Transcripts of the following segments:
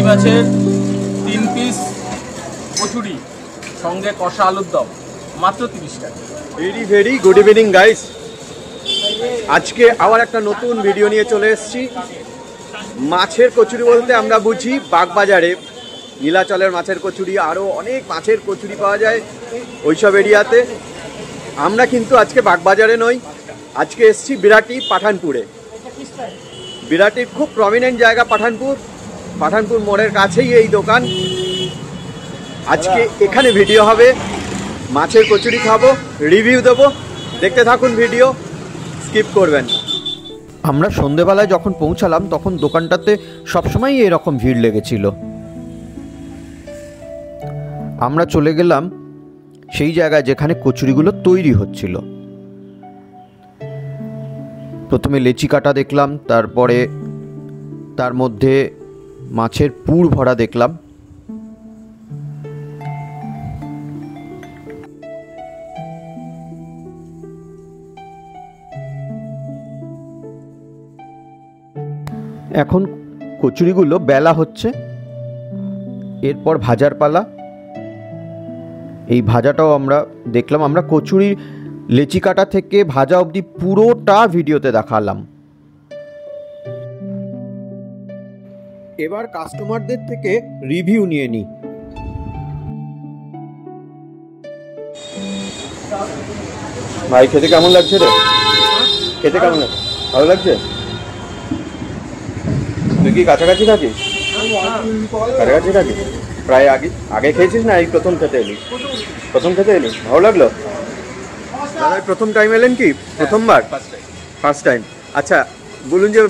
ভেটকি মাছের 3 পিস কচুরি সঙ্গে কষা আলুর দম মাত্র 30 টাকা। Very good evening guys. আজকে আবার একটা নতুন ভিডিও নিয়ে চলে এসেছি। মাছের কচুরি বলতে আমরা বুঝি বাগবাজারে নীলাচলের মাছের কচুরি, আরও অনেক মাছের কচুরি পাওয়া যায় ওইসব এরিয়াতে। আমরা কিন্তু আজকে বাগবাজারে নই, আজকে এসেছি বিরাটি পাঠানপুরে। বিরাটির খুব প্রমিনেন্ট জায়গা পাঠানপুর মোড়ের কাছেই এই দোকান। আজকে এখানে ভিডিও হবে, মাছের কচুরি খাবো, রিভিউ দেবো, দেখতে থাকুন ভিডিও, স্কিপ করবেন না। আমরা সন্ধেবেলায় যখন পৌঁছালাম তখন দোকানটাতে সবসময় এরকম ভিড় লেগেছিল। আমরা চলে গেলাম সেই জায়গায় যেখানে কচুরিগুলো তৈরি হচ্ছিল। প্রথমে লেচি কাটা দেখলাম, তারপরে তার মধ্যে মাছের পুর ভরা দেখলাম। এখন কচুরিগুলো বেলা হচ্ছে, এরপর ভাজার পালা। এই ভাজাটাও আমরা দেখলাম। আমরা কচুরি লেচি কাটা থেকে ভাজা অবধি পুরোটা ভিডিওতে দেখালাম। এবার কাস্টমারদের থেকে রিভিউ নিয়ে নিই। ভাই খেতে কেমন লাগছে রে? খেতে কেমন লাগছে? ভালো লাগছে? তুই কি কাছাকাছি থাকিস? কাছাকাছি থাকিস? প্রায় আগে খেয়েছিস না এই প্রথম খেতে এলি? প্রথম খেতে এলি, ভালো লাগলো? দাদা প্রথম টাইম এলেন কি? প্রথমবার? First time. আচ্ছা বলুন যে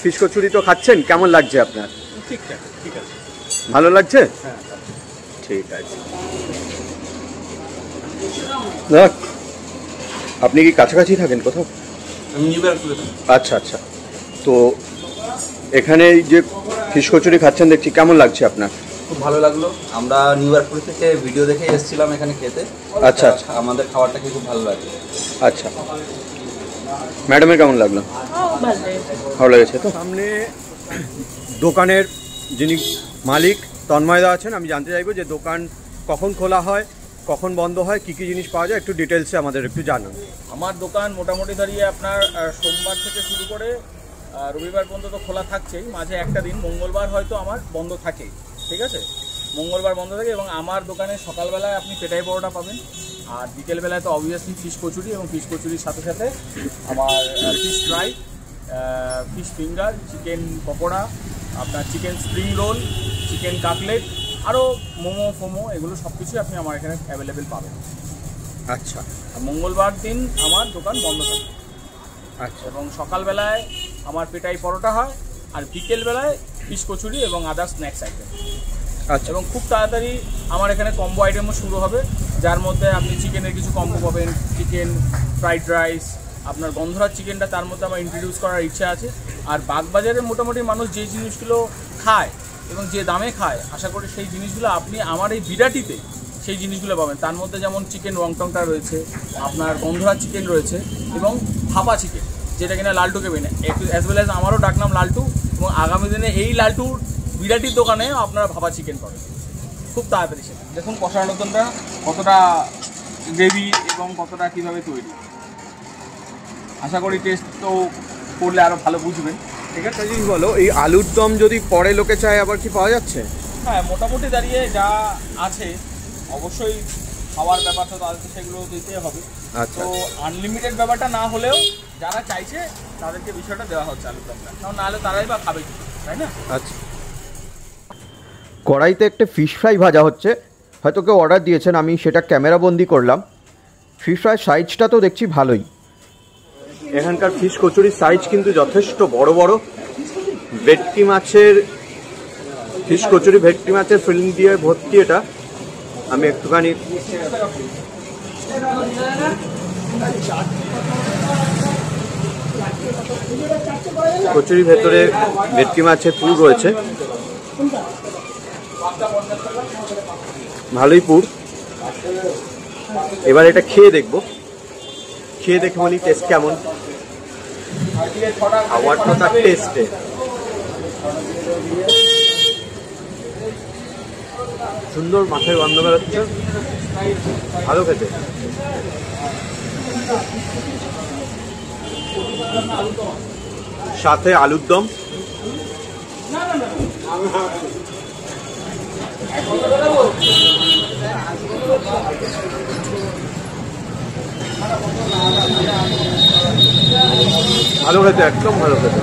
ফিশ কচুরি তো খাচ্ছেন, কেমন লাগছে আপনার? ঠিকঠাক, ঠিক আছে, ভালো লাগছে? হ্যাঁ ঠিক আছে। দেখ আপনি কি কাছাকাছি থাকেন কোথাও? আচ্ছা আচ্ছা। তো এখানে যে ফিশ কচুরি খাচ্ছেন দেখছি, কেমন লাগছে আপনার? খুব ভালো লাগলো। আমরা নিউ ইয়র্কপুর থেকে ভিডিও দেখে এসেছিলাম এখানে খেতে। আচ্ছা আচ্ছা। আমাদের খাবারটা খেয়ে খুব ভালো লাগলো। আচ্ছা, ম্যাডামের কেমন লাগলো? ভালো লেগেছে তো? সামনে দোকানের যিনি মালিক তন্ময়দা আছেন, আমি জানতে চাইবো যে দোকান কখন খোলা হয়, কখন বন্ধ হয়, কী কী জিনিস পাওয়া যায়, একটু ডিটেলসে আমাদের একটু জানান। আমার দোকান মোটামুটি দাঁড়িয়ে আপনার সোমবার থেকে শুরু করে রবিবার পর্যন্ত তো খোলা থাকছেই, মাঝে একটা দিন মঙ্গলবার হয়তো আমার বন্ধ থাকে, ঠিক আছে? মঙ্গলবার বন্ধ থাকে। এবং আমার দোকানে সকালবেলায় আপনি পেটাই পরোটা পাবেন, আর বিকেলবেলায় তো অবভিয়াসলি ফিশ কচুরি, এবং ফিশ কচুরির সাথে সাথে আমার fish fry, fish finger, chicken pakora, আপনার chicken spring roll, chicken cutlet, আরও মোমো ফোমো, এগুলো সব কিছুই আপনি আমার এখানে অ্যাভেলেবেল পাবেন। আচ্ছা, মঙ্গলবার দিন আমার দোকান বন্ধ থাকে। আচ্ছা। এবং সকালবেলায় আমার পেটাই পরোটা হয়, আর বিকেলবেলায় ফিশ কচুরি এবং আদার স্ন্যাক্স আইটেম। আচ্ছা। এবং খুব তাড়াতাড়ি আমার এখানে কম্বো আইটেমও শুরু হবে, যার মধ্যে আপনি চিকেনের কিছু কম্বো পাবেন, চিকেন ফ্রাইড রাইস, আপনার গন্ধরাজ চিকেনটা তার মধ্যে আমার ইন্ট্রোডিউস করার ইচ্ছা আছে। আর বাগবাজারের মোটামুটি মানুষ যে জিনিসগুলো খায় এবং যে দামে খায়, আশা করি সেই জিনিসগুলো আপনি আমার এই বিরাটিতে সেই জিনিসগুলো পাবেন। তার মধ্যে যেমন চিকেন রংটংটা রয়েছে, আপনার গন্ধরাজ চিকেন রয়েছে, এবং ভাপা চিকেন, যেটা কিনা লালটু কেবিন, অ্যাজ ওয়েল অ্যাজ আমারও ডাকনাম লালটু। এবং আগামী দিনে এই লালটুর বিরাটির দোকানে আপনারা ভাপা চিকেন পাবেন খুব তাড়াতাড়ি। সেটা দেখুন কষার নতুনটা কতটা গ্রেভি এবং কতটা কীভাবে তৈরি, আশা করি টেস্ট তো করলে আরও ভালো বুঝবেন। ঠিক আছে, জিনিস বলো, এই আলুর দম যদি পরে লোকে চায় আবার কি পাওয়া যাচ্ছে? হ্যাঁ, মোটামুটি দাঁড়িয়ে যা আছে অবশ্যই খাওয়ার ব্যাপারটা তাদেরকে সেগুলো দিতে হবে। আচ্ছা। তো আনলিমিটেড ব্যাপারটা না হলেও যারা চাইছে তাদেরকে বিষয়টা দেওয়া হচ্ছে আলুর দমটা, কারণ নাহলে তারাই বা খাবে কি, তাই না? আচ্ছা। কড়াইতে একটা ফিশ ফ্রাই ভাজা হচ্ছে, হয়তো কেউ অর্ডার দিয়েছেন, আমি সেটা ক্যামেরা বন্দি করলাম। ফিশ ফ্রাই সাইজটা তো দেখছি ভালোই। এখানকার ফিশ কচুরির সাইজ কিন্তু যথেষ্ট বড় বড়। ভেটকি মাছের ফিশ কচুরি, ভেটকি মাছের ফিলিং দিয়ে ভর্তি। এটা আমি একটুখানি কচুরির ভেতরে ভেটকি মাছের পুর রয়েছে, ভালোই পুর। এবার এটা খেয়ে দেখবো, খেয়ে দেখে বলি টেস্ট কেমন। খাওয়ারটা তার টেস্টে সুন্দর মাছের গন্ধ বেরোচ্ছে, ভালো খেতে। সাথে আলুর দম, ভালো খেতে, একদম ভালো খেতে।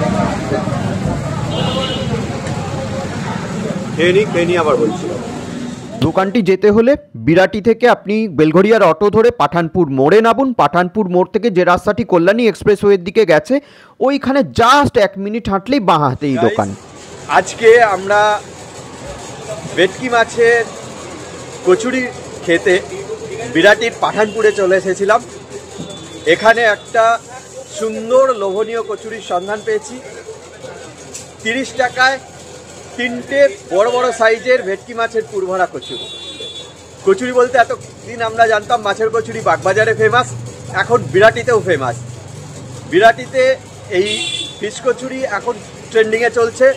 খেয়ে নি আবার বলছি। দোকানটি যেতে হলে বিরাটি থেকে আপনি বেলঘড়িয়ার অটো ধরে পাঠানপুর মোড়ে নামুন। পাঠানপুর মোড় থেকে যে রাস্তাটি কল্যাণী এক্সপ্রেসওয়ের দিকে গেছে, ওইখানে জাস্ট 1 মিনিট হাঁটলেই বাঁ হাতেই দোকান। আজকে আমরা ভেটকি মাছের কচুরি খেতে বিরাটির পাঠানপুরে চলে এসেছিলাম। এখানে একটা সুন্দর লোভনীয় কচুরির সন্ধান পেয়েছি। 30 টাকায় 3টে বড় বড় সাইজের ভেটকি মাছের পুরভরা কচুরি। কচুরি বলতে এতদিন আমরা জানতাম মাছের কচুরি বাগবাজারে ফেমাস, এখন বিরাটিতেও ফেমাস। বিরাটিতে এই ফিশ কচুরি এখন ট্রেন্ডিংয়ে চলছে,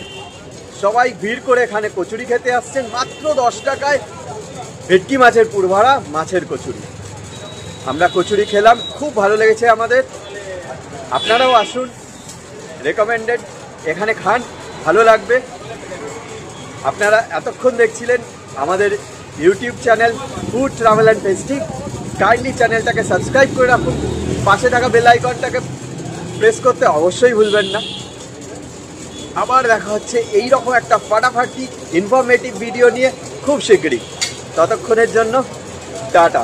সবাই ভিড় করে এখানে কচুরি খেতে আসছেন। মাত্র 10 টাকায় ভেটকি মাছের পুরভরা মাছের কচুরি। আমরা কচুরি খেলাম, খুব ভালো লেগেছে আমাদের। আপনারাও আসুন, রেকমেন্ডেড, এখানে খান, ভালো লাগবে। আপনারা এতক্ষণ দেখছিলেন আমাদের YouTube channel food travel and tasty. Kindly চ্যানেলটাকে সাবস্ক্রাইব করে রাখুন, পাশে থাকা বেল আইকনটাকে প্রেস করতে অবশ্যই ভুলবেন না। আবার দেখা হচ্ছে এইরকম একটা ফাটাফাটি ইনফরমেটিভ ভিডিও নিয়ে খুব শীঘ্রই। ততক্ষণের জন্য টাটা।